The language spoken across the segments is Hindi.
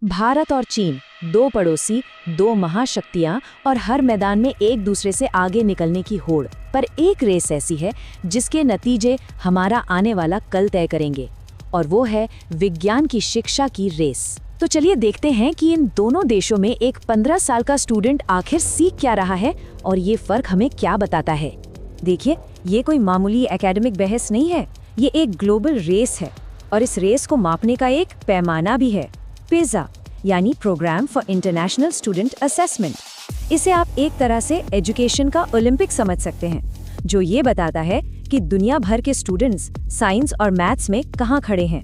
भारत और चीन, दो पड़ोसी, दो महाशक्तियां और हर मैदान में एक दूसरे से आगे निकलने की होड़। पर एक रेस ऐसी है जिसके नतीजे हमारा आने वाला कल तय करेंगे, और वो है विज्ञान की शिक्षा की रेस। तो चलिए देखते हैं कि इन दोनों देशों में एक 15 साल का स्टूडेंट आखिर सीख क्या रहा है और ये फर्क हमें क्या बताता है। देखिए, ये कोई मामूली एकेडमिक बहस नहीं है, ये एक ग्लोबल रेस है, और इस रेस को मापने का एक पैमाना भी है, पिज़ा यानी programme for international student assessment. इसे आप एक तरह से एजुकेशन का ओलंपिक समझ सकते हैं, जो ये बताता है कि दुनिया भर के स्टूडेंट्स साइंस और मैथ्स में कहाँ खड़े हैं।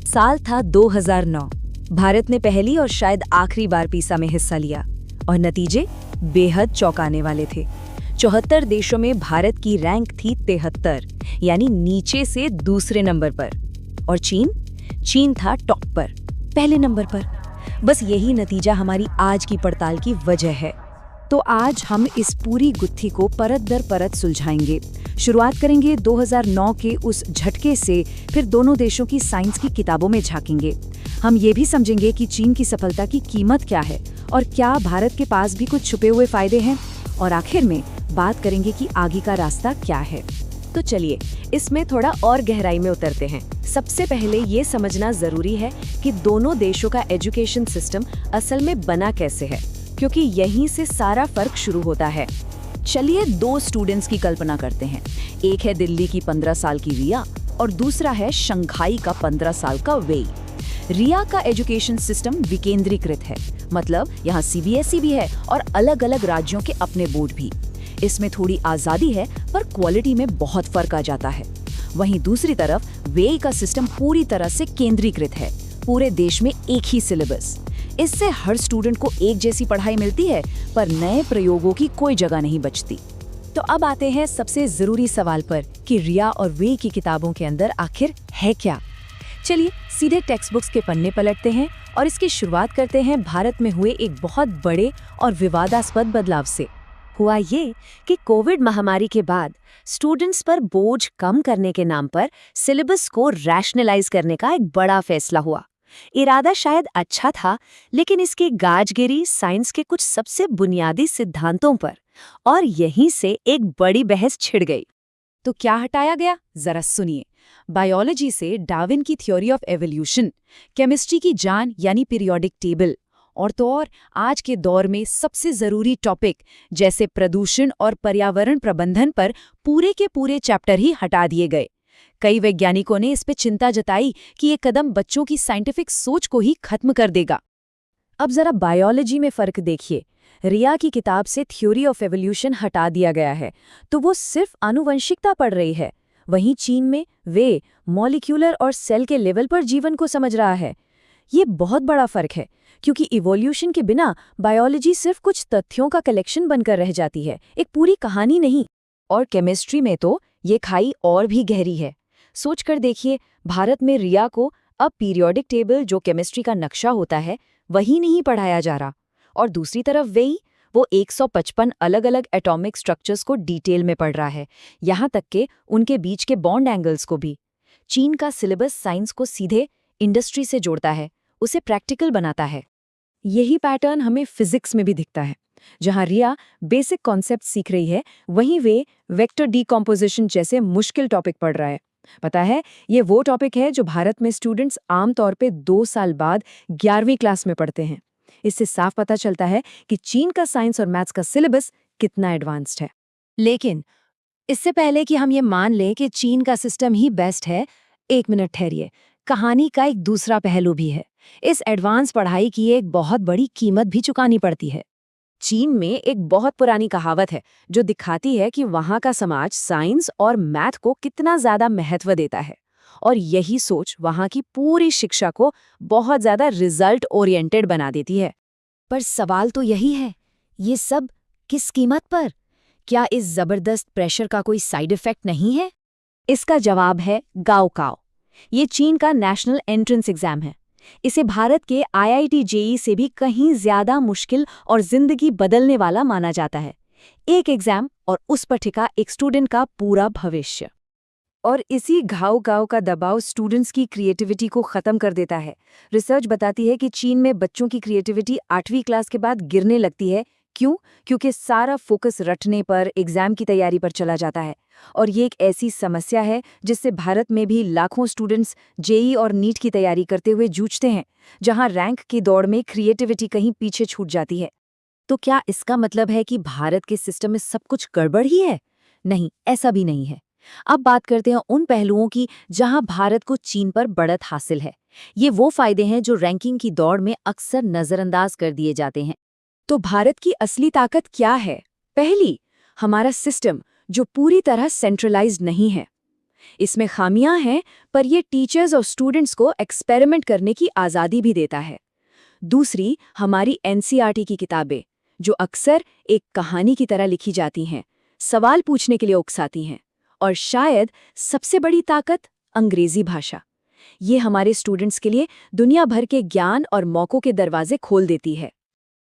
साल था 2009। भारत ने पहली और शायद आखिरी बार पिज़ा में हिस्सा लिया, और नतीजे बेहद चौंकाने वाले थे। 74 देशों में भारत की रैंक थी 73, यानी नीचे से दूसरे नंबर पर, और चीन था टॉप पर, पहले नंबर पर। बस यही नतीजा हमारी आज की पड़ताल की वजह है। तो आज हम इस पूरी गुत्थी को परत दर परत सुलझाएंगे। शुरुआत करेंगे 2009 के उस झटके से, फिर दोनों देशों की साइंस की किताबों में झांकेंगे। हम ये भी समझेंगे कि चीन की सफलता की कीमत क्या है और क्या भारत के पास भी कुछ छुपे हुए फायदे हैं, और आखिर में बात करेंगे कि आगे का रास्ता क्या है। तो चलिए इसमें थोड़ा और गहराई में उतरते हैं। सबसे पहले ये समझना जरूरी है कि दोनों देशों का एजुकेशन सिस्टम असल में बना कैसे है, क्योंकि यहीं से सारा फर्क शुरू होता है। चलिए दो स्टूडेंट्स की कल्पना करते हैं। एक है दिल्ली की 15 साल की रिया और दूसरा है शंघाई का 15 साल का वेई। रिया का एजुकेशन सिस्टम विकेंद्रीकृत है, मतलब यहाँ सीबीएसई भी है और अलग अलग राज्यों के अपने बोर्ड भी। इसमें थोड़ी आज़ादी है, पर क्वालिटी में बहुत फर्क आ जाता है। वहीं दूसरी तरफ वेई का सिस्टम पूरी तरह से केंद्रीकृत है, पूरे देश में एक ही सिलेबस। इससे हर स्टूडेंट को एक जैसी पढ़ाई मिलती है, पर नए प्रयोगों की कोई जगह नहीं बचती। तो अब आते हैं सबसे जरूरी सवाल पर कि रिया और वेई की किताबों के अंदर आखिर है क्या। चलिए सीधे टेक्स्ट बुक्स के पन्ने पलटते हैं और इसकी शुरुआत करते हैं भारत में हुए एक बहुत बड़े और विवादास्पद बदलाव से। हुआ ये कि कोविड महामारी के बाद स्टूडेंट्स पर बोझ कम करने के नाम पर सिलेबस को रैशनलाइज करने का एक बड़ा फैसला हुआ। इरादा शायद अच्छा था, लेकिन इसकी गाज गिरी साइंस के कुछ सबसे बुनियादी सिद्धांतों पर, और यहीं से एक बड़ी बहस छिड़ गई। तो क्या हटाया गया, जरा सुनिए। बायोलॉजी से डार्विन की थ्योरी ऑफ एवोल्यूशन, केमिस्ट्री की जान यानी पीरियोडिक टेबल, और तो और आज के दौर में सबसे जरूरी टॉपिक जैसे प्रदूषण और पर्यावरण प्रबंधन पर पूरे के पूरे चैप्टर ही हटा दिए गए। कई वैज्ञानिकों ने इस पे चिंता जताई कि ये कदम बच्चों की साइंटिफिक सोच को ही खत्म कर देगा। अब जरा बायोलॉजी में फर्क देखिए। रिया की किताब से थ्योरी ऑफ एवोल्यूशन हटा दिया गया है, तो वो सिर्फ आनुवंशिकता पढ़ रही है। वहीं चीन में वे मॉलिक्यूलर और सेल के लेवल पर जीवन को समझ रहा है। ये बहुत बड़ा फर्क है, क्योंकि इवोल्यूशन के बिना बायोलॉजी सिर्फ कुछ तथ्यों का कलेक्शन बनकर रह जाती है, एक पूरी कहानी नहीं। और केमिस्ट्री में तो ये खाई और भी गहरी है। सोचकर देखिए, भारत में रिया को अब पीरियोडिक टेबल, जो केमिस्ट्री का नक्शा होता है, वही नहीं पढ़ाया जा रहा, और दूसरी तरफ वेई वो 155 अलग अलग एटॉमिक स्ट्रक्चर्स को डिटेल में पढ़ रहा है, यहाँ तक कि उनके बीच के बॉन्ड एंगल्स को भी। चीन का सिलेबस साइंस को सीधे इंडस्ट्री से जोड़ता है, उसे प्रैक्टिकल बनाता है। यही पैटर्न हमें फिजिक्स में भी दिखता है। जहां रिया बेसिक कॉन्सेप्ट सीख रही है, वहीं वे वेक्टर डीकॉम्पोजिशन जैसे मुश्किल टॉपिक पढ़ रहा है। पता है, ये वो टॉपिक है जो भारत में स्टूडेंट्स आमतौर पे 2 साल बाद 11वीं क्लास में पढ़ते हैं। इससे साफ पता चलता है कि चीन का साइंस और मैथ्स का सिलेबस कितना एडवांस्ड है। लेकिन इससे पहले कि हम ये मान लें कि चीन का सिस्टम ही बेस्ट है, एक मिनट ठहरिए। कहानी का एक दूसरा पहलू भी है। इस एडवांस पढ़ाई की एक बहुत बड़ी कीमत भी चुकानी पड़ती है। चीन में एक बहुत पुरानी कहावत है जो दिखाती है कि वहाँ का समाज साइंस और मैथ को कितना ज्यादा महत्व देता है, और यही सोच वहाँ की पूरी शिक्षा को बहुत ज्यादा रिजल्ट ओरिएंटेड बना देती है। पर सवाल तो यही है, ये सब किस कीमत पर? क्या इस जबरदस्त प्रेशर का कोई साइड इफेक्ट नहीं है? इसका जवाब है गाओकाओ। ये चीन का नेशनल एंट्रेंस एग्जाम है। इसे भारत के आईआईटी जेईई से भी कहीं ज्यादा मुश्किल और जिंदगी बदलने वाला माना जाता है। एक एग्जाम और उस पर टिका एक स्टूडेंट का पूरा भविष्य। और इसी घाव-घाव का दबाव स्टूडेंट्स की क्रिएटिविटी को खत्म कर देता है। रिसर्च बताती है कि चीन में बच्चों की क्रिएटिविटी 8वीं क्लास के बाद गिरने लगती है। क्यों? क्योंकि सारा फोकस रटने पर, एग्जाम की तैयारी पर चला जाता है। और ये एक ऐसी समस्या है जिससे भारत में भी लाखों स्टूडेंट्स जेईई और नीट की तैयारी करते हुए जूझते हैं, जहां रैंक की दौड़ में क्रिएटिविटी कहीं पीछे छूट जाती है। तो क्या इसका मतलब है कि भारत के सिस्टम में सब कुछ गड़बड़ ही है? नहीं, ऐसा भी नहीं है। अब बात करते हैं उन पहलुओं की जहां भारत को चीन पर बढ़त हासिल है। ये वो फायदे हैं जो रैंकिंग की दौड़ में अक्सर नजरअंदाज कर दिए जाते हैं। तो भारत की असली ताकत क्या है? पहली, हमारा सिस्टम जो पूरी तरह सेंट्रलाइज्ड नहीं है। इसमें खामियां हैं, पर यह टीचर्स और स्टूडेंट्स को एक्सपेरिमेंट करने की आज़ादी भी देता है। दूसरी, हमारी एनसीईआरटी की किताबें, जो अक्सर एक कहानी की तरह लिखी जाती हैं, सवाल पूछने के लिए उकसाती हैं। और शायद सबसे बड़ी ताकत, अंग्रेजी भाषा। ये हमारे स्टूडेंट्स के लिए दुनिया भर के ज्ञान और मौकों के दरवाजे खोल देती है।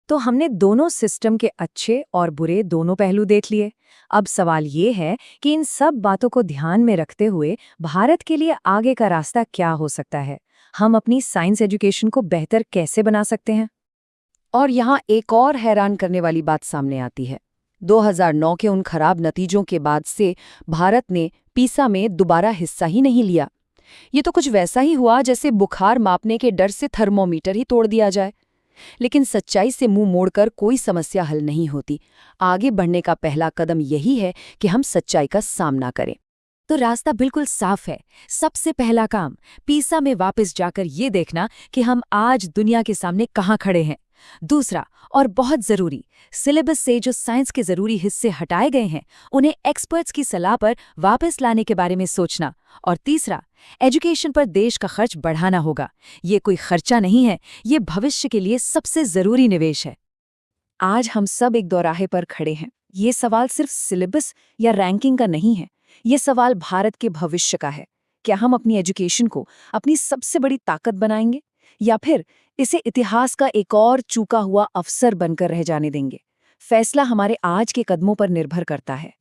तो हमने दोनों सिस्टम के अच्छे और बुरे दोनों पहलू देख लिए। अब सवाल ये है कि इन सब बातों को ध्यान में रखते हुए भारत के लिए आगे का रास्ता क्या हो सकता है? हम अपनी साइंस एजुकेशन को बेहतर कैसे बना सकते हैं? और यहाँ एक और हैरान करने वाली बात सामने आती है। 2009 के उन खराब नतीजों के बाद से भारत ने पीसा में दोबारा हिस्सा ही नहीं लिया। ये तो कुछ वैसा ही हुआ जैसे बुखार मापने के डर से थर्मोमीटर ही तोड़ दिया जाए। लेकिन सच्चाई से मुंह मोड़कर कोई समस्या हल नहीं होती। आगे बढ़ने का पहला कदम यही है कि हम सच्चाई का सामना करें। तो रास्ता बिल्कुल साफ है। सबसे पहला काम, पीसा में वापस जाकर ये देखना कि हम आज दुनिया के सामने कहाँ खड़े हैं। दूसरा, और बहुत ज़रूरी, सिलेबस से जो साइंस के ज़रूरी हिस्से हटाए गए हैं, उन्हें एक्सपर्ट्स की सलाह पर वापस लाने के बारे में सोचना। और तीसरा, एजुकेशन पर देश का खर्च बढ़ाना होगा। ये कोई खर्चा नहीं है, ये भविष्य के लिए सबसे ज़रूरी निवेश है। आज हम सब एक दोराहे पर खड़े हैं। ये सवाल सिर्फ सिलेबस या रैंकिंग का नहीं है, ये सवाल भारत के भविष्य का है। क्या हम अपनी एजुकेशन को अपनी सबसे बड़ी ताकत बनाएंगे, या फिर इसे इतिहास का एक और चूका हुआ अवसर बनकर रह जाने देंगे? फैसला हमारे आज के कदमों पर निर्भर करता है।